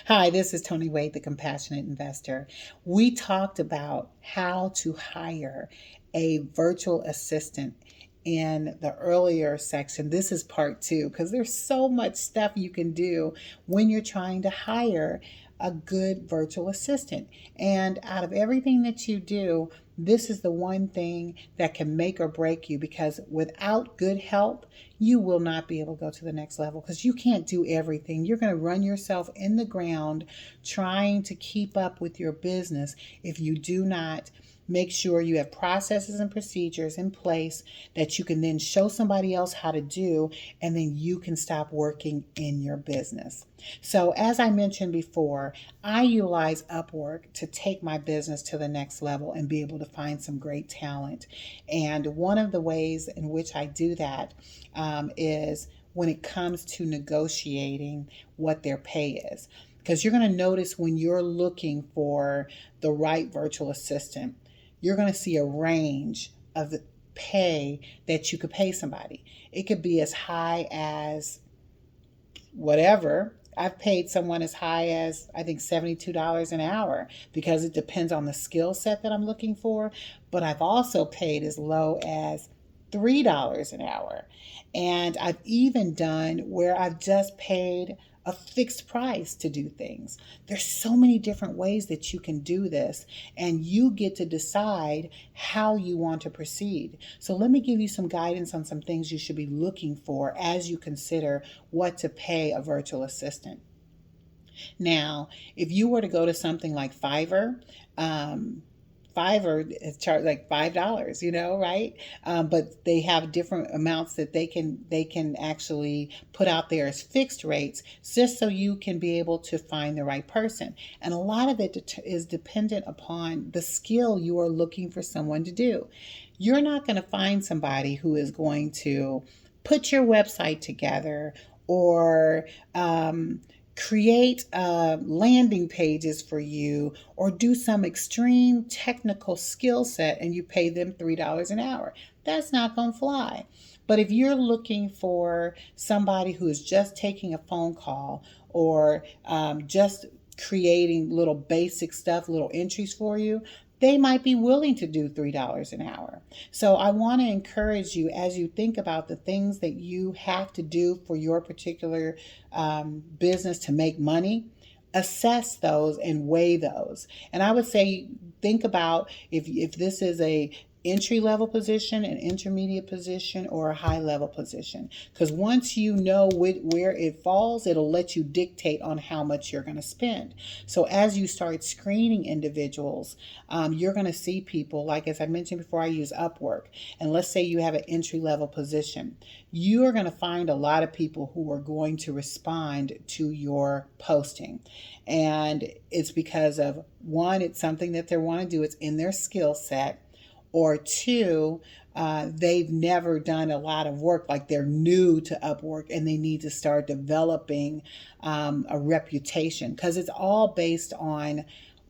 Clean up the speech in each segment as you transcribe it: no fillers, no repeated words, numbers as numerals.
Hi, this is Tony Wade, the Compassionate Investor. We talked about how to hire a virtual assistant in the earlier section. This is part two because there's so much stuff you can do when you're trying to hire a good virtual assistant. And out of everything that you do, this is the one thing that can make or break you, because without good help, you will not be able to go to the next level because you can't do everything. You're going to run yourself in the ground trying to keep up with your business if you do not make sure you have processes and procedures in place that you can then show somebody else how to do, and then you can stop working in your business. So, as I mentioned before, I utilize Upwork to take my business to the next level and be able to find some great talent. And one of the ways in which I do that is when it comes to negotiating what their pay is. Because you're going to notice when you're looking for the right virtual assistant, you're going to see a range of the pay that you could pay somebody. It could be as high as whatever. I've paid someone as high as, I think, $72 an hour because it depends on the skill set that I'm looking for. But I've also paid as low as $3 an hour. And I've even done where I've just paid a fixed price to do things. There's so many different ways that you can do this, and you get to decide how you want to proceed. So let me give you some guidance on some things you should be looking for as you consider what to pay a virtual assistant. Now, if you were to go to something like Fiverr, Fiverr is charged like $5, right? But they have different amounts that they can actually put out there as fixed rates, just so you can be able to find the right person. And a lot of it is dependent upon the skill you are looking for someone to do. You're not going to find somebody who is going to put your website together or create landing pages for you or do some extreme technical skill set and you pay them $3 an hour. That's not going to fly. But if you're looking for somebody who is just taking a phone call or just creating little basic stuff, little entries for you, they might be willing to do $3 an hour. So I want to encourage you, as you think about the things that you have to do for your particular business to make money, assess those and weigh those. And I would say, think about if this is a entry level position, an intermediate position, or a high level position. Because once you know where it falls, it'll let you dictate on how much you're going to spend. So as you start screening individuals, you're going to see people, like as I mentioned before, I use Upwork. And let's say you have an entry level position. You are going to find a lot of people who are going to respond to your posting. And it's because of, one, it's something that they want to do, it's in their skill set. Or two, they've never done a lot of work, like they're new to Upwork and they need to start developing a reputation, because it's all based on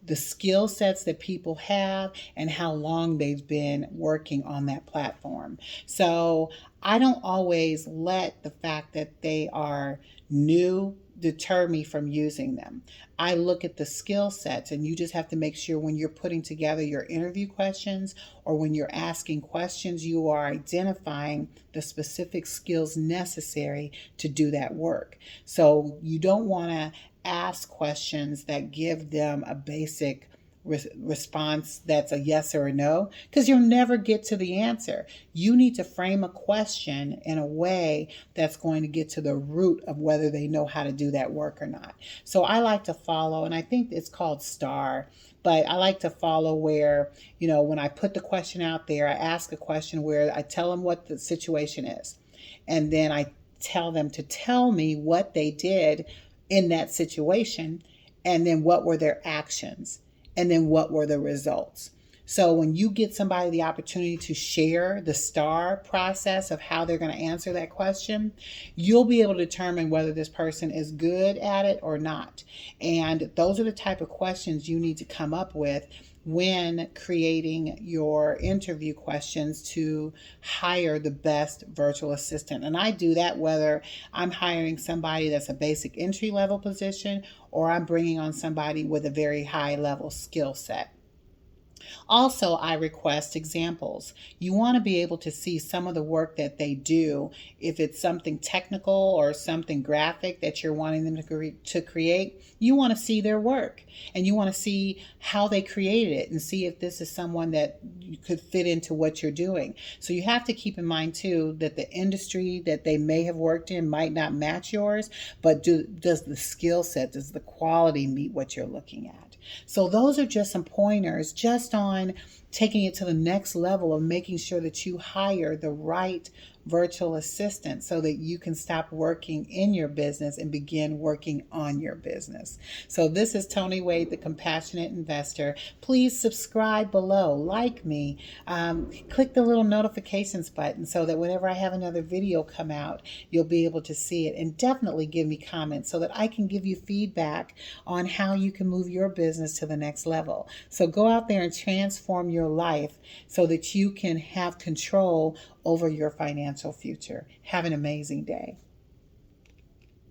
the skill sets that people have and how long they've been working on that platform. So I don't always let the fact that they are new deter me from using them. I look at the skill sets, and you just have to make sure when you're putting together your interview questions or when you're asking questions, you are identifying the specific skills necessary to do that work. So you don't want to ask questions that give them a basic response that's a yes or a no, because you'll never get to the answer. You need to frame a question in a way that's going to get to the root of whether they know how to do that work or not. So I like to follow, and I think it's called STAR, but I like to follow where, when I put the question out there, I ask a question where I tell them what the situation is, and then I tell them to tell me what they did in that situation, and then what were their actions, and then what were the results. So when you get somebody the opportunity to share the STAR process of how they're going to answer that question, you'll be able to determine whether this person is good at it or not. And those are the type of questions you need to come up with when creating your interview questions to hire the best virtual assistant. And I do that whether I'm hiring somebody that's a basic entry level position or I'm bringing on somebody with a very high level skill set. Also, I request examples. You want to be able to see some of the work that they do. If it's something technical or something graphic that you're wanting them to create, you want to see their work and you want to see how they created it and see if this is someone that could fit into what you're doing. So you have to keep in mind too that the industry that they may have worked in might not match yours, but does the skill set, does the quality meet what you're looking at? So those are just some pointers just on taking it to the next level of making sure that you hire the right virtual assistant so that you can stop working in your business and begin working on your business. So this is Tony Wade, the Compassionate Investor. Please subscribe below, like me, click the little notifications button so that whenever I have another video come out, you'll be able to see it, and definitely give me comments so that I can give you feedback on how you can move your business to the next level. So go out there and transform your life so that you can have control over your financial future. Have an amazing day.